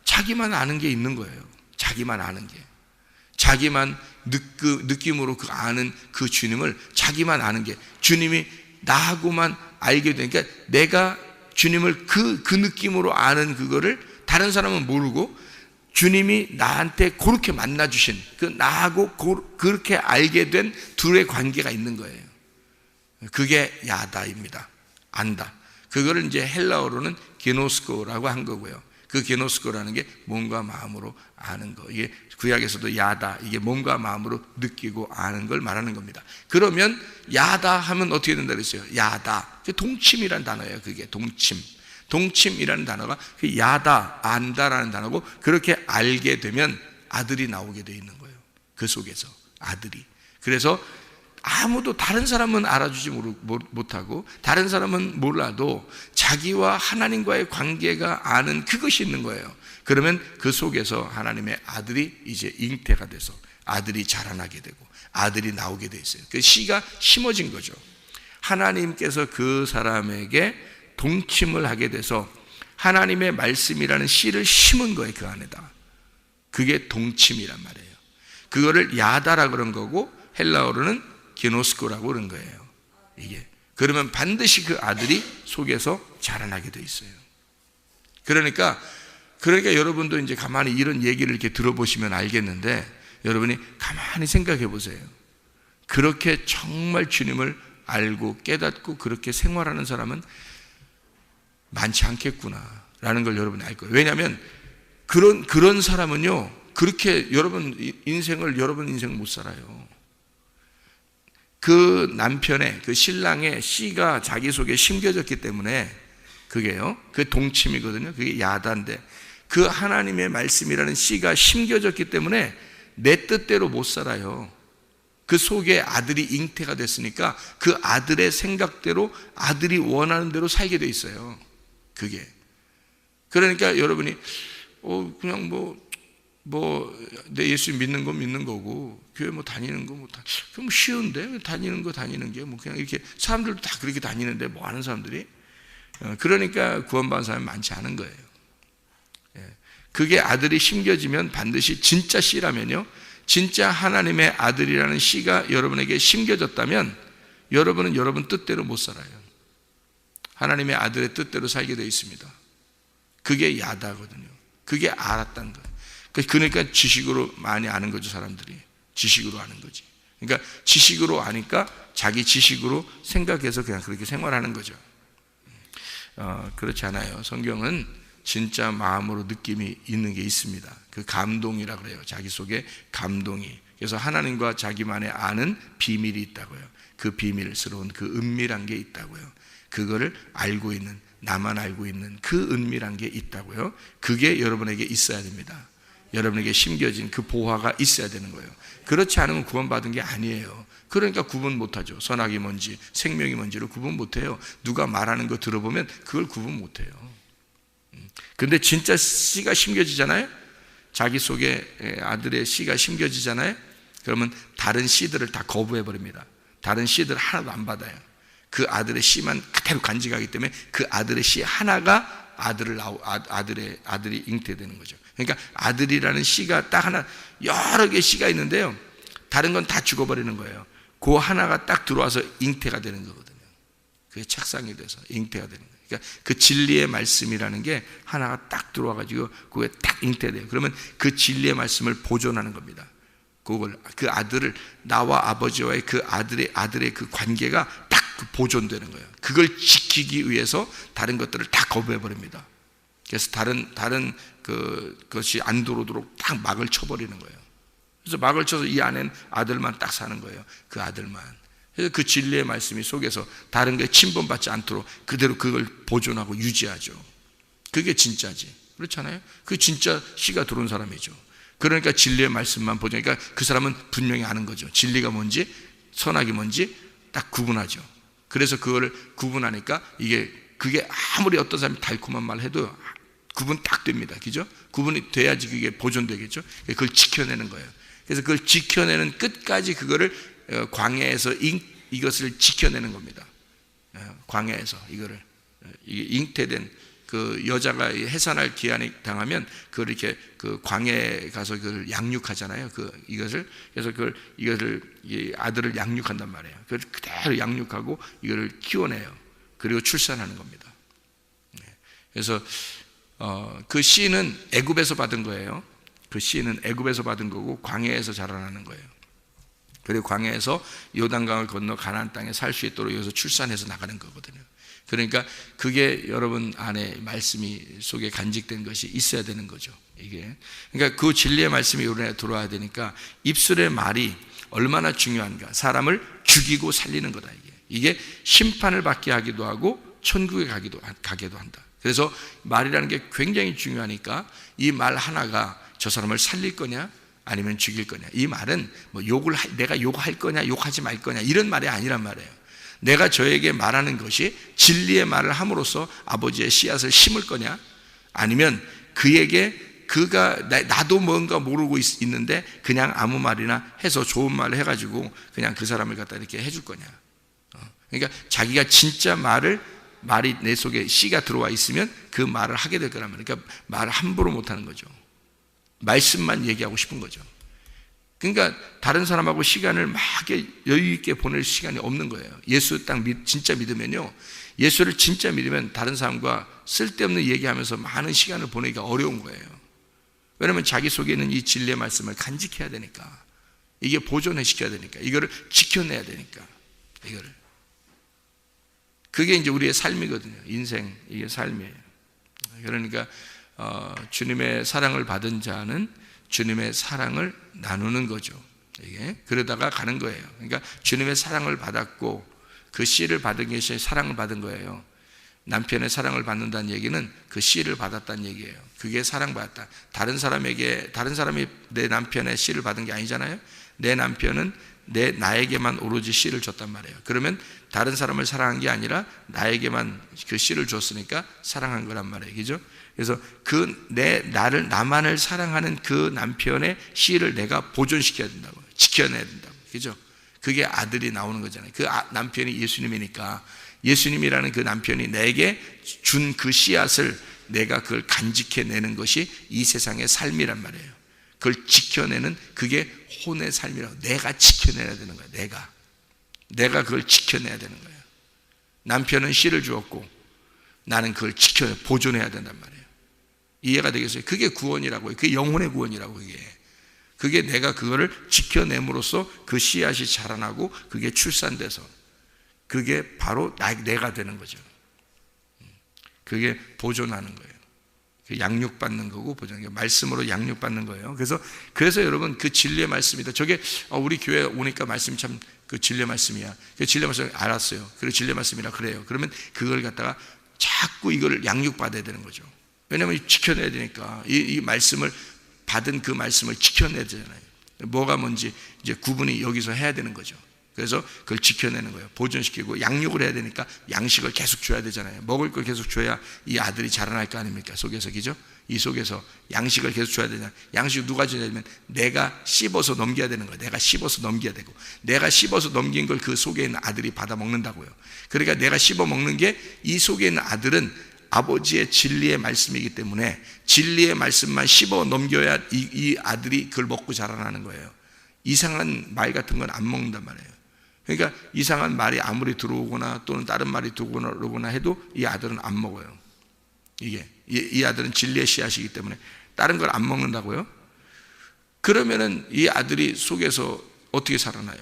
자기만 아는 게 있는 거예요. 자기만 아는 게. 자기만 느낌으로 아는 그 주님을 자기만 아는 게, 주님이 나하고만 알게 되니까 내가 주님을 그 느낌으로 아는 그거를 다른 사람은 모르고 주님이 나한테 그렇게 만나주신 그 나하고 그렇게 알게 된 둘의 관계가 있는 거예요. 그게 야다입니다. 안다. 그거를 이제 헬라어로는 게노스코라고 한 거고요. 그 게노스코라는 게 몸과 마음으로 아는 거. 이게 구약에서도 야다, 이게 몸과 마음으로 느끼고 아는 걸 말하는 겁니다. 그러면 야다 하면 어떻게 된다 그랬어요? 야다. 동침이라는 단어예요. 그게 동침이라는 단어가 그 야다, 안다라는 단어고, 그렇게 알게 되면 아들이 나오게 되어 있는 거예요. 그 속에서 아들이. 그래서 아무도 다른 사람은 알아주지 못하고 다른 사람은 몰라도 자기와 하나님과의 관계가 아는 그것이 있는 거예요. 그러면 그 속에서 하나님의 아들이 이제 잉태가 돼서 아들이 자라나게 되고 아들이 나오게 돼 있어요. 그 씨가 심어진 거죠. 하나님께서 그 사람에게 동침을 하게 돼서 하나님의 말씀이라는 씨를 심은 거예요. 그 안에다. 그게 동침이란 말이에요. 그거를 야다라 그런 거고 헬라어로는 게노스코라고 그런 거예요. 이게. 그러면 반드시 그 아들이 속에서 자라나게 돼 있어요. 그러니까 여러분도 이제 가만히 이런 얘기를 이렇게 들어보시면 알겠는데, 여러분이 가만히 생각해 보세요. 그렇게 정말 주님을 알고 깨닫고 그렇게 생활하는 사람은 많지 않겠구나라는 걸 여러분이 알 거예요. 왜냐하면 그런 사람은요, 그렇게 여러분 인생 못 살아요. 그 남편의, 그 신랑의 씨가 자기 속에 심겨졌기 때문에, 그게요, 그 동침이거든요. 그게 야다인데, 그 하나님의 말씀이라는 씨가 심겨졌기 때문에 내 뜻대로 못 살아요. 그 속에 아들이 잉태가 됐으니까 그 아들의 생각대로, 아들이 원하는 대로 살게 돼 있어요. 그게. 그러니까 여러분이 그냥 내 예수 믿는 거 믿는 거고, 교회 다니는 거 그럼 쉬운데, 다니는 게 그냥 이렇게 사람들도 다 그렇게 다니는데 하는 사람들이. 그러니까 구원받은 사람이 많지 않은 거예요. 그게 아들이 심겨지면 반드시 진짜 씨라면요, 진짜 하나님의 아들이라는 씨가 여러분에게 심겨졌다면 여러분은 여러분 뜻대로 못 살아요. 하나님의 아들의 뜻대로 살게 되어 있습니다. 그게 야다거든요. 그게 알았다는 거예요. 그러니까 지식으로 많이 아는 거죠. 사람들이 지식으로 아는 거지. 그러니까 지식으로 아니까 자기 지식으로 생각해서 그냥 그렇게 생활하는 거죠. 그렇지 않아요. 성경은 진짜 마음으로 느낌이 있는 게 있습니다. 그 감동이라 그래요. 자기 속에 감동이. 그래서 하나님과 자기만의 아는 비밀이 있다고요. 그 비밀스러운 그 은밀한 게 있다고요. 그거를 알고 있는, 나만 알고 있는 그 은밀한 게 있다고요. 그게 여러분에게 있어야 됩니다. 여러분에게 심겨진 그 보화가 있어야 되는 거예요. 그렇지 않으면 구원받은 게 아니에요. 그러니까 구분 못하죠. 선악이 뭔지 생명이 뭔지를 구분 못해요. 누가 말하는 거 들어보면 그걸 구분 못해요. 근데 진짜 씨가 심겨지잖아요. 자기 속에 아들의 씨가 심겨지잖아요. 그러면 다른 씨들을 다 거부해버립니다. 다른 씨들 하나도 안 받아요. 그 아들의 씨만 그대로 간직하기 때문에 그 아들의 씨 하나가 아들이 잉태되는 거죠. 그러니까 아들이라는 씨가 딱 하나, 여러 개의 씨가 있는데요, 다른 건 다 죽어버리는 거예요. 그 하나가 딱 들어와서 잉태가 되는 거거든요. 그게 착상이 돼서 잉태가 되는 거예요. 그러니까 그 진리의 말씀이라는 게 하나가 딱 들어와가지고 그게 딱 잉태돼요. 그러면 그 진리의 말씀을 보존하는 겁니다. 그 아들을, 나와 아버지와의 그 아들의 그 관계가 딱 보존되는 거예요. 그걸 지키기 위해서 다른 것들을 다 거부해버립니다. 그래서 다른 그것이 안 들어오도록 딱 막을 쳐버리는 거예요. 그래서 막을 쳐서 이 안에는 아들만 딱 사는 거예요. 그 아들만. 그래서 그 진리의 말씀이 속에서 다른 게 침범받지 않도록 그대로 그걸 보존하고 유지하죠. 그게 진짜지. 그렇잖아요. 그 진짜 씨가 들어온 사람이죠. 그러니까 진리의 말씀만 보존하니까 그 사람은 분명히 아는 거죠. 진리가 뭔지 선악이 뭔지 딱 구분하죠. 그래서 그거를 구분하니까 그게 아무리 어떤 사람이 달콤한 말 해도 구분 딱 됩니다. 그죠? 구분이 돼야지 그게 보존되겠죠. 그걸 지켜내는 거예요. 그래서 그걸 지켜내는 끝까지 그거를 광야에서 이것을 지켜내는 겁니다. 광야에서 이거를 잉태된 그 여자가 해산할 기한이 당하면 그걸 이렇게 그 광야에 가서 그걸 양육하잖아요. 그래서 이것을 이 아들을 양육한단 말이에요. 그걸 그대로 양육하고 이거를 키워내요. 그리고 출산하는 겁니다. 그래서 그 씨는 애굽에서 받은 거예요. 그 씨는 애굽에서 받은 거고 광야에서 자라나는 거예요. 그리고 광야에서 요단강을 건너 가나안 땅에 살 수 있도록 여기서 출산해서 나가는 거거든요. 그러니까 그게 여러분 안에 말씀이 속에 간직된 것이 있어야 되는 거죠. 이게 그러니까 그 진리의 말씀이 여러분에 들어와야 되니까 입술의 말이 얼마나 중요한가. 사람을 죽이고 살리는 거다. 이게 심판을 받게 하기도 하고 천국에 가기도 한다. 그래서 말이라는 게 굉장히 중요하니까 이 말 하나가 저 사람을 살릴 거냐 아니면 죽일 거냐. 이 말은 뭐 내가 욕할 거냐 욕하지 말 거냐 이런 말이 아니란 말이에요. 내가 저에게 말하는 것이 진리의 말을 함으로써 아버지의 씨앗을 심을 거냐 아니면 나도 뭔가 모르고 있는데 그냥 아무 말이나 해서 좋은 말을 해가지고 그냥 그 사람을 갖다 이렇게 해줄 거냐. 그러니까 자기가 진짜 말이 내 속에 씨가 들어와 있으면 그 말을 하게 될 거란 말이에요. 그러니까 말을 함부로 못하는 거죠. 말씀만 얘기하고 싶은 거죠. 그러니까 다른 사람하고 시간을 막 여유 있게 보낼 시간이 없는 거예요. 예수 진짜 믿으면요, 예수를 진짜 믿으면 다른 사람과 쓸데없는 얘기하면서 많은 시간을 보내기가 어려운 거예요. 왜냐하면 자기 속에 있는 이 진리의 말씀을 간직해야 되니까, 이게 보존시켜야 되니까, 이거를 지켜내야 되니까, 그게 이제 우리의 삶이거든요. 인생, 이게 삶이에요. 그러니까 주님의 사랑을 받은 자는 주님의 사랑을 나누는 거죠. 이게 그러다가 가는 거예요. 그러니까 주님의 사랑을 받았고 그 씨를 받은 것이 사랑을 받은 거예요. 남편의 사랑을 받는다는 얘기는 그 씨를 받았다는 얘기예요. 그게 사랑받았다. 다른 사람이 내 남편의 씨를 받은 게 아니잖아요. 내 남편은 나에게만 오로지 씨를 줬단 말이에요. 그러면 다른 사람을 사랑한 게 아니라 나에게만 그 씨를 줬으니까 사랑한 거란 말이에요. 그죠? 그래서 나만을 사랑하는 그 남편의 씨를 내가 보존시켜야 된다고요. 지켜내야 된다고. 그죠? 그게 아들이 나오는 거잖아요. 그 남편이 예수님이니까 예수님이라는 그 남편이 내게 준 그 씨앗을 내가 그걸 간직해내는 것이 이 세상의 삶이란 말이에요. 그걸 지켜내는 그게 혼의 삶이라고. 내가 지켜내야 되는 거예요. 내가 그걸 지켜내야 되는 거예요. 남편은 씨를 주었고 나는 그걸 보존해야 된단 말이에요. 이해가 되겠어요? 그게 구원이라고요. 그게 영혼의 구원이라고. 그게 내가 그거를 지켜냄으로써 그 씨앗이 자라나고 그게 출산돼서 그게 바로 내가 되는 거죠. 그게 보존하는 거예요. 양육받는 거고 보존하는 거예요. 말씀으로 양육받는 거예요. 그래서 여러분 그 진리의 말씀이다. 저게 우리 교회 오니까 말씀이 참 그 진리의 말씀이야. 그 진리의 말씀 알았어요. 그리고 진리의 말씀이라 그래요. 그러면 그걸 갖다가 자꾸 이걸 양육받아야 되는 거죠. 왜냐하면 지켜내야 되니까 이 말씀을 받은 그 말씀을 지켜내야 되잖아요. 뭐가 뭔지 이제 구분이 여기서 해야 되는 거죠. 그래서 그걸 지켜내는 거예요. 보존시키고 양육을 해야 되니까 양식을 계속 줘야 되잖아요. 먹을 걸 계속 줘야 이 아들이 자라날 거 아닙니까? 속에서. 그죠? 이 속에서 양식을 계속 줘야 되냐. 양식을 누가 주냐면 내가 씹어서 넘겨야 되는 거예요. 내가 씹어서 넘겨야 되고 내가 씹어서 넘긴 걸 그 속에 있는 아들이 받아 먹는다고요. 그러니까 내가 씹어 먹는 게 이 속에 있는 아들은 아버지의 진리의 말씀이기 때문에 진리의 말씀만 씹어 넘겨야 이 아들이 그걸 먹고 자라나는 거예요. 이상한 말 같은 건 안 먹는단 말이에요. 그러니까 이상한 말이 아무리 들어오거나 또는 다른 말이 들어오거나 해도 이 아들은 안 먹어요. 이 아들은 진리의 씨앗이기 때문에 다른 걸 안 먹는다고요? 그러면은 이 아들이 속에서 어떻게 살아나요?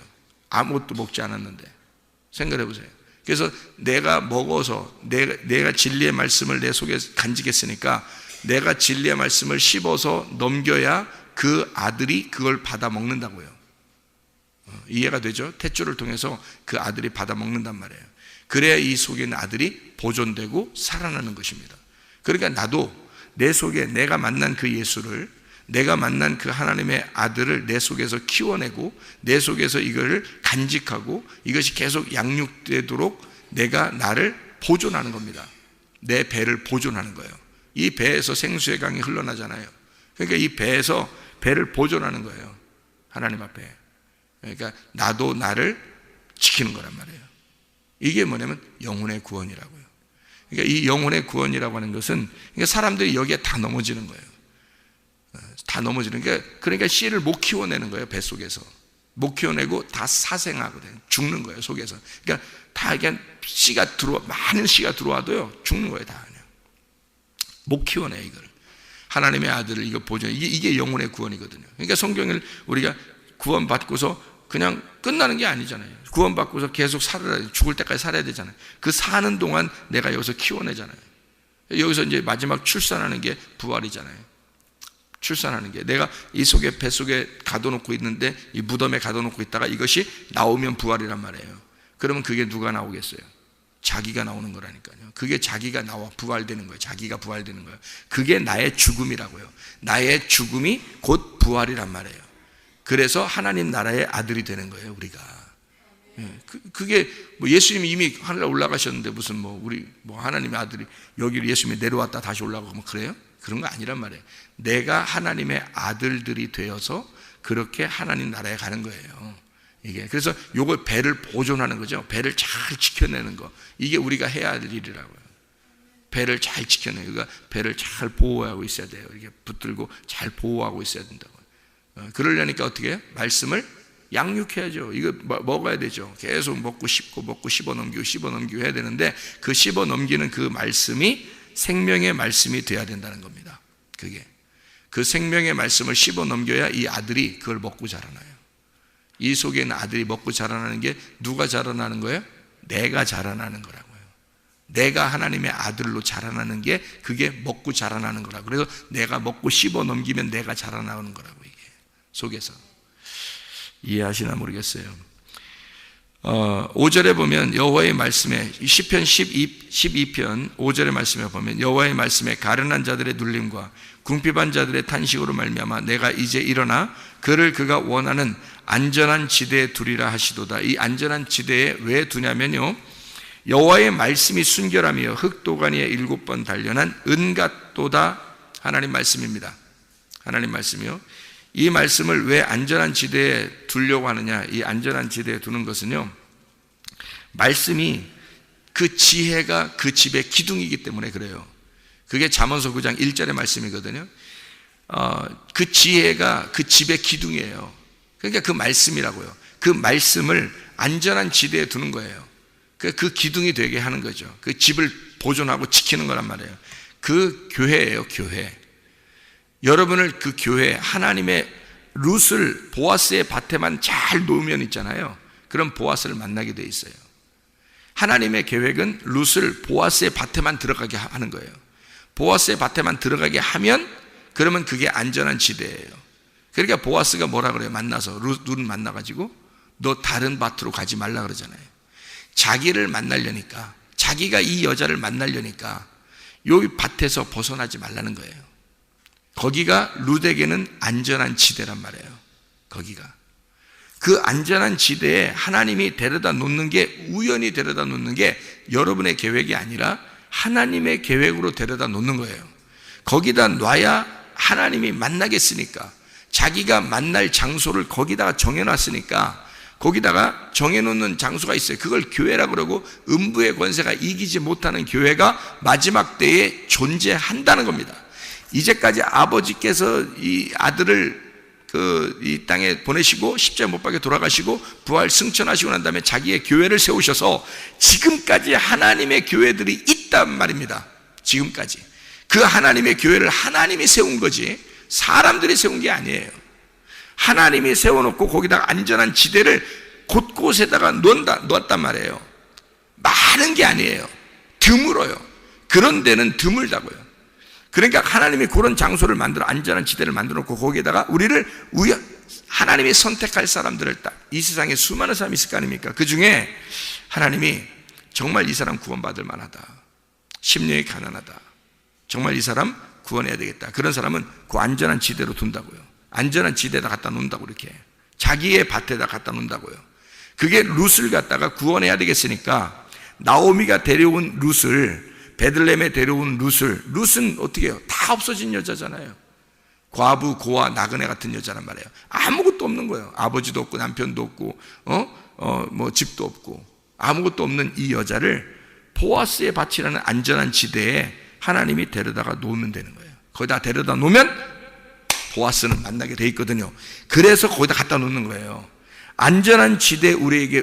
아무것도 먹지 않았는데. 생각해 보세요. 그래서 내가 먹어서 내가 진리의 말씀을 내 속에 간직했으니까 내가 진리의 말씀을 씹어서 넘겨야 그 아들이 그걸 받아 먹는다고요. 이해가 되죠? 탯줄을 통해서 그 아들이 받아 먹는단 말이에요. 그래야 이 속에 있는 아들이 보존되고 살아나는 것입니다. 그러니까 나도 내 속에 내가 만난 그 예수를, 내가 만난 그 하나님의 아들을 내 속에서 키워내고 내 속에서 이거를 간직하고 이것이 계속 양육되도록 내가 나를 보존하는 겁니다. 내 배를 보존하는 거예요. 이 배에서 생수의 강이 흘러나잖아요. 그러니까 이 배에서 배를 보존하는 거예요. 하나님 앞에. 그러니까 나도 나를 지키는 거란 말이에요. 이게 뭐냐면 영혼의 구원이라고요. 그러니까 이 영혼의 구원이라고 하는 것은 그러니까 사람들이 여기에 다 넘어지는 거예요. 다 넘어지는 게, 그러니까 씨를 못 키워내는 거예요. 뱃속에서 못 키워내고 다 사생하거든요. 죽는 거예요, 속에서. 그러니까 다 그냥 씨가 많은 씨가 들어와도요 죽는 거예요. 다 그냥 못 키워내. 이걸 하나님의 아들을 이거 보존, 이게 영혼의 구원이거든요. 그러니까 성경을 우리가 구원받고서 그냥 끝나는 게 아니잖아요. 구원받고서 계속 살아야, 죽을 때까지 살아야 되잖아요. 그 사는 동안 내가 여기서 키워내잖아요. 여기서 이제 마지막 출산하는 게 부활이잖아요. 출산하는 게, 내가 이 속에, 뱃속에 가둬놓고 있는데 이 무덤에 가둬놓고 있다가 이것이 나오면 부활이란 말이에요. 그러면 그게 누가 나오겠어요? 자기가 나오는 거라니까요. 그게 자기가 나와 부활되는 거예요. 자기가 부활되는 거예요. 그게 나의 죽음이라고요. 나의 죽음이 곧 부활이란 말이에요. 그래서 하나님 나라의 아들이 되는 거예요, 우리가. 그게 뭐 예수님이 이미 하늘에 올라가셨는데 무슨 우리 하나님의 아들이 여기로 예수님이 내려왔다 다시 올라가고 뭐 그래요? 그런 거 아니란 말이에요. 내가 하나님의 아들들이 되어서 그렇게 하나님 나라에 가는 거예요. 이게 그래서 요걸 배를 보존하는 거죠. 배를 잘 지켜내는 거. 이게 우리가 해야 할 일이라고요. 배를 잘 지켜내고, 그러니까 배를 잘 보호하고 있어야 돼요. 이렇게 붙들고 잘 보호하고 있어야 된다고요. 그러려니까 어떻게 해요? 말씀을 양육해야죠. 이거 먹어야 되죠. 계속 먹고 씹어 넘기고 해야 되는데, 그 씹어 넘기는 그 말씀이 생명의 말씀이 돼야 된다는 겁니다. 그게 그 생명의 말씀을 씹어 넘겨야 이 아들이 그걸 먹고 자라나요. 이 속에 있는 아들이 먹고 자라나는 게 누가 자라나는 거예요? 내가 자라나는 거라고요. 내가 하나님의 아들로 자라나는 게 그게 먹고 자라나는 거라고. 그래서 내가 먹고 씹어 넘기면 내가 자라나는 거라고. 이게 속에서 이해하시나 모르겠어요. 5절에 보면 여호와의 말씀에, 시편 12편 5절의 말씀에 보면 여호와의 말씀에 가련한 자들의 눌림과 궁핍한 자들의 탄식으로 말미암아 내가 이제 일어나 그를 그가 원하는 안전한 지대에 두리라 하시도다. 이 안전한 지대에 왜 두냐면요, 여호와의 말씀이 순결하며 흑도가니에 7번 단련한 은 같도다. 하나님 말씀입니다. 하나님 말씀이요. 이 말씀을 왜 안전한 지대에 두려고 하느냐? 이 안전한 지대에 두는 것은요, 말씀이 그 지혜가 그 집의 기둥이기 때문에 그래요. 그게 잠언서 9장 1절의 말씀이거든요. 그 지혜가 그 집의 기둥이에요. 그러니까 그 말씀이라고요. 그 말씀을 안전한 지대에 두는 거예요. 그 기둥이 되게 하는 거죠. 그 집을 보존하고 지키는 거란 말이에요. 그 교회예요, 교회. 여러분을 그 교회, 하나님의 룻을 보아스의 밭에만 잘 놓으면 있잖아요. 그럼 보아스를 만나게 돼 있어요. 하나님의 계획은 룻을 보아스의 밭에만 들어가게 하는 거예요. 보아스의 밭에만 들어가게 하면 그러면 그게 안전한 지대예요. 그러니까 보아스가 뭐라 그래요? 만나서 룻 만나가지고 너 다른 밭으로 가지 말라 그러잖아요. 자기를 만나려니까, 자기가 이 여자를 만나려니까 여기 밭에서 벗어나지 말라는 거예요. 거기가 룻에게는 안전한 지대란 말이에요. 거기가 그 안전한 지대에 하나님이 데려다 놓는 게, 우연히 데려다 놓는 게 여러분의 계획이 아니라 하나님의 계획으로 데려다 놓는 거예요. 거기다 놔야 하나님이 만나겠으니까. 자기가 만날 장소를 거기다가 정해놨으니까, 거기다가 정해놓는 장소가 있어요. 그걸 교회라고 그러고, 음부의 권세가 이기지 못하는 교회가 마지막 때에 존재한다는 겁니다. 이제까지 아버지께서 이 아들을 이 땅에 보내시고 십자가 못 박혀 돌아가시고 부활 승천하시고 난 다음에 자기의 교회를 세우셔서 지금까지 하나님의 교회들이 있단 말입니다. 지금까지 그 하나님의 교회를 하나님이 세운 거지 사람들이 세운 게 아니에요. 하나님이 세워놓고 거기다가 안전한 지대를 곳곳에다가 놓았단 말이에요. 많은 게 아니에요. 드물어요. 그런 데는 드물다고요. 그러니까 하나님이 그런 장소를 만들어 안전한 지대를 만들어 놓고 거기에다가 우리를 하나님이 선택할 사람들을 딱 이 세상에 수많은 사람이 있을 거 아닙니까? 그 중에 하나님이 정말 이 사람 구원받을 만하다, 심령이 가난하다, 정말 이 사람 구원해야 되겠다, 그런 사람은 그 안전한 지대로 둔다고요. 안전한 지대에다 갖다 놓는다고, 이렇게 자기의 밭에다 갖다 놓는다고요. 그게 룻을 갖다가 구원해야 되겠으니까 나오미가 데려온 룻을, 베들레헴에 데려온 룻은 어떻게 해요? 다 없어진 여자잖아요. 과부, 고아, 나그네 같은 여자란 말이에요. 아무것도 없는 거예요. 아버지도 없고 남편도 없고 뭐 집도 없고 아무것도 없는 이 여자를 보아스의 밭이라는 안전한 지대에 하나님이 데려다가 놓으면 되는 거예요. 거기다 데려다 놓으면 보아스는 만나게 돼 있거든요. 그래서 거기다 갖다 놓는 거예요. 안전한 지대,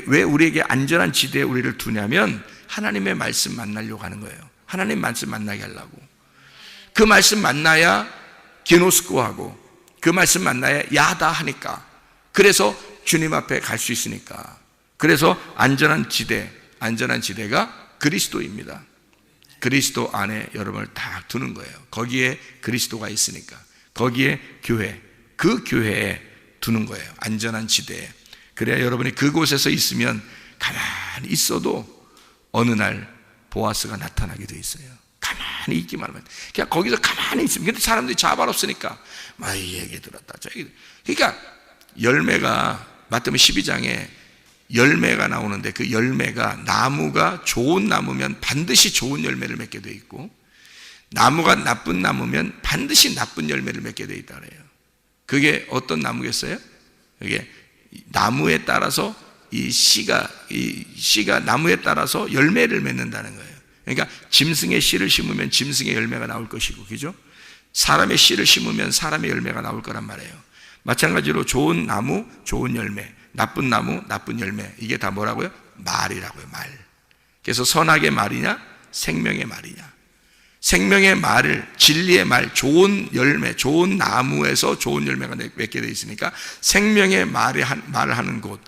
왜 우리에게 안전한 지대에 우리를 두냐면 하나님의 말씀 만나려고 하는 거예요. 하나님 말씀 만나게 하려고. 그 말씀 만나야 기노스코하고 그 말씀 만나야 야다 하니까, 그래서 주님 앞에 갈 수 있으니까. 그래서 안전한 지대가 그리스도입니다. 그리스도 안에 여러분을 다 두는 거예요. 거기에 그리스도가 있으니까. 거기에 교회, 그 교회에 두는 거예요. 안전한 지대에. 그래야 여러분이 그곳에서 있으면 가만히 있어도 어느 날 보아스가 나타나게 돼 있어요. 가만히 있기만 하면. 그냥 거기서 가만히 있으면. 근데 사람들이 자발 없으니까 막 이 얘기 들었다 저 얘기. 그러니까 열매가 마태복음 12장에 열매가 나오는데, 그 열매가 나무가 좋은 나무면 반드시 좋은 열매를 맺게 돼 있고, 나무가 나쁜 나무면 반드시 나쁜 열매를 맺게 돼 있다 그래요. 그게 어떤 나무겠어요? 이게 나무에 따라서 이 씨가 나무에 따라서 열매를 맺는다는 거예요. 그러니까 짐승의 씨를 심으면 짐승의 열매가 나올 것이고, 그죠? 사람의 씨를 심으면 사람의 열매가 나올 거란 말이에요. 마찬가지로 좋은 나무, 좋은 열매, 나쁜 나무, 나쁜 열매, 이게 다 뭐라고요? 말이라고요, 말. 그래서 선악의 말이냐, 생명의 말이냐. 생명의 말을, 진리의 말, 좋은 열매, 좋은 나무에서 좋은 열매가 맺게 되어 있으니까 생명의 말을 하는 곳,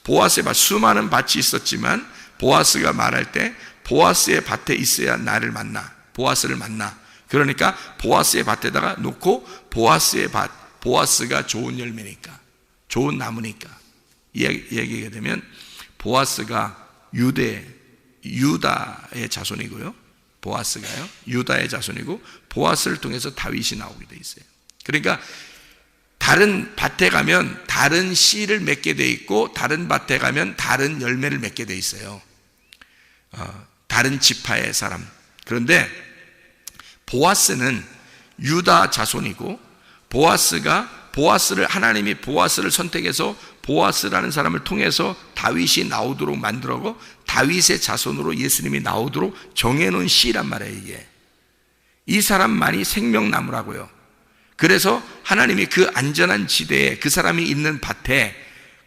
보아스의 밭, 수많은 밭이 있었지만 보아스가 말할 때 보아스의 밭에 있어야 나를 만나, 보아스를 만나. 그러니까 보아스의 밭에다가 놓고 보아스의 밭, 보아스가 좋은 열매니까, 좋은 나무니까 얘기가 되면 보아스가 유다의 자손이고요. 보아스가요, 유다의 자손이고, 보아스를 통해서 다윗이 나오게 돼 있어요. 그러니까 다른 밭에 가면 다른 씨를 맺게 돼 있고, 다른 밭에 가면 다른 열매를 맺게 돼 있어요. 다른 지파의 사람. 그런데 보아스는 유다 자손이고, 하나님이 보아스를 선택해서 보아스라는 사람을 통해서 다윗이 나오도록 만들고, 다윗의 자손으로 예수님이 나오도록 정해놓은 씨란 말이에요. 이게 이 사람만이 생명나무라고요. 그래서 하나님이 그 안전한 지대에, 그 사람이 있는 밭에,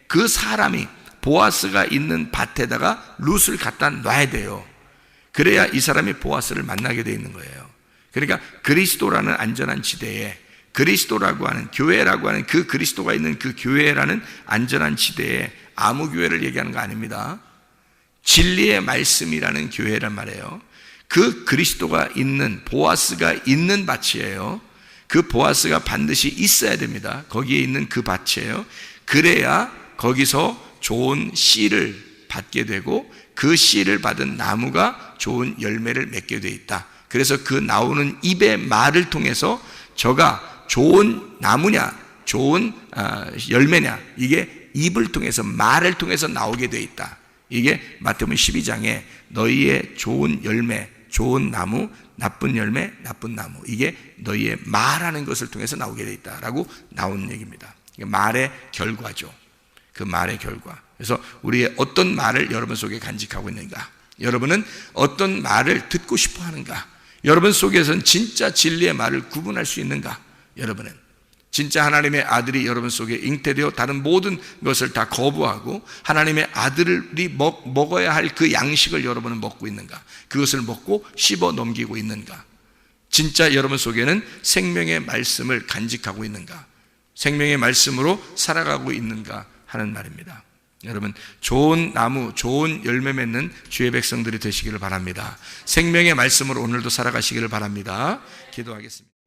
그 사람이 보아스가 있는 밭에다가 룻을 갖다 놔야 돼요. 그래야 이 사람이 보아스를 만나게 돼 있는 거예요. 그러니까 그리스도라는 안전한 지대에, 그리스도라고 하는, 교회라고 하는 그 그리스도가 있는 그 교회라는 안전한 지대에, 아무 교회를 얘기하는 거 아닙니다. 진리의 말씀이라는 교회란 말이에요. 그 그리스도가 있는, 보아스가 있는 밭이에요. 그 보아스가 반드시 있어야 됩니다. 거기에 있는 그 밭이에요. 그래야 거기서 좋은 씨를 받게 되고, 그 씨를 받은 나무가 좋은 열매를 맺게 돼 있다. 그래서 그 나오는 입의 말을 통해서 저가 좋은 나무냐, 좋은 열매냐, 이게 입을 통해서, 말을 통해서 나오게 돼 있다. 이게 마태복음 12장에 너희의 좋은 열매, 좋은 나무, 나쁜 열매, 나쁜 나무, 이게 너희의 말하는 것을 통해서 나오게 돼 있다라고 나온 얘기입니다. 말의 결과죠. 그 말의 결과. 그래서 우리의 어떤 말을 여러분 속에 간직하고 있는가? 여러분은 어떤 말을 듣고 싶어 하는가? 여러분 속에서는 진짜 진리의 말을 구분할 수 있는가? 여러분은 진짜 하나님의 아들이 여러분 속에 잉태되어 다른 모든 것을 다 거부하고 하나님의 아들이 먹어야 할 그 양식을 여러분은 먹고 있는가? 그것을 먹고 씹어 넘기고 있는가? 진짜 여러분 속에는 생명의 말씀을 간직하고 있는가? 생명의 말씀으로 살아가고 있는가 하는 말입니다. 여러분, 좋은 나무, 좋은 열매 맺는 주의 백성들이 되시기를 바랍니다. 생명의 말씀으로 오늘도 살아가시기를 바랍니다. 기도하겠습니다.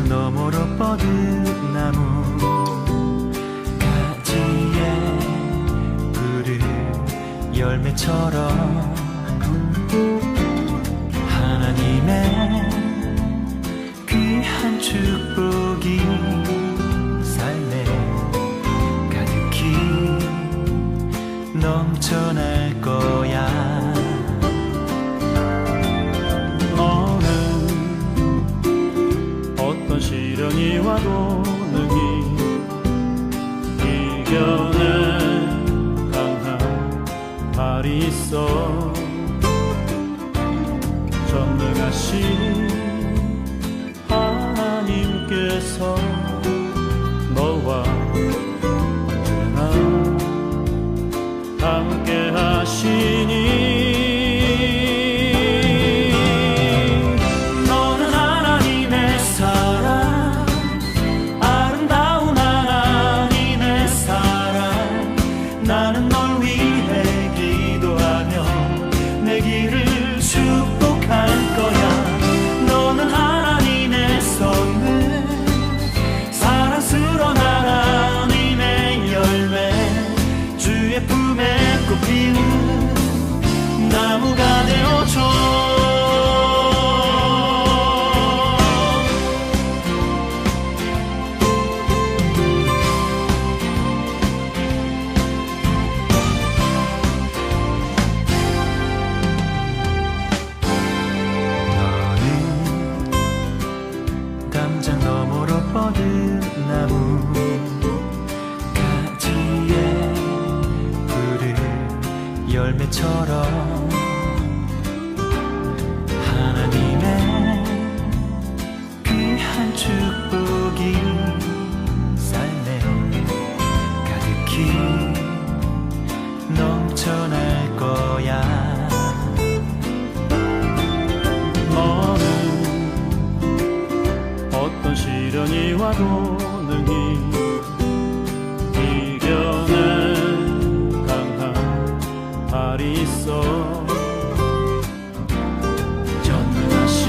너머로 뻗은 나무 가지에 푸른 열매처럼 하나님의 귀한 축복이 삶에 가득히 넘쳐날 거야. 시련이 와도 능히 이겨낼 강한 발이 있어. 전능하신 하나님께서 너와 언제나 함께 하시니 나무가 되어줘. 너는 담장 너머로 뻗은 나무 가지에 푸른 열매처럼 하나님의 귀한 축복이 삶에 가득히 넘쳐날 거야. 너는 어떤 시련이 와도 능히 이겨낼 강한 발이 있어. 전능하신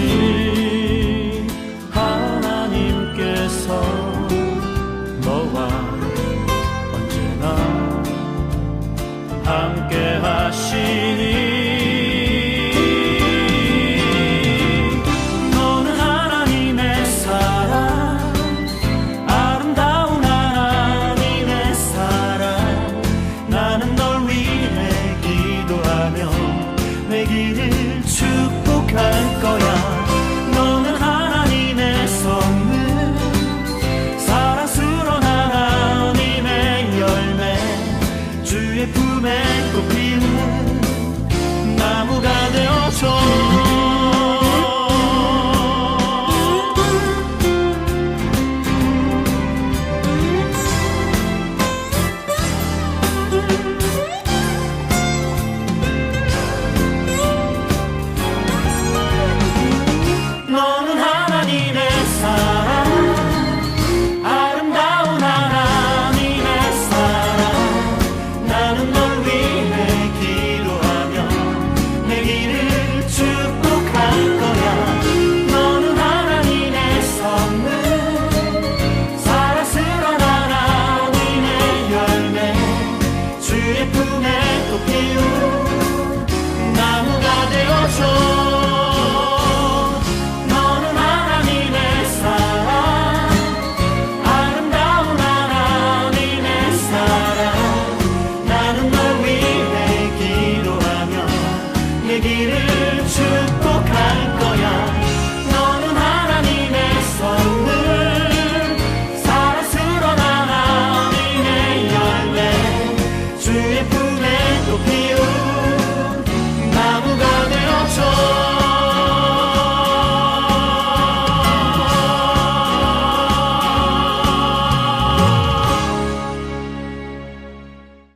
하나님께서 너와 언제나 함께 하시니 너는 하나님의 사랑, 아름다운 하나님의 사랑. 나는 널 위해 기도하며 내 길을 축복할 거야. 너는 하나님의 선물, 사랑스러운 하나님의 열매, 주의 품에 꽃 피우는 나무가 되어줘.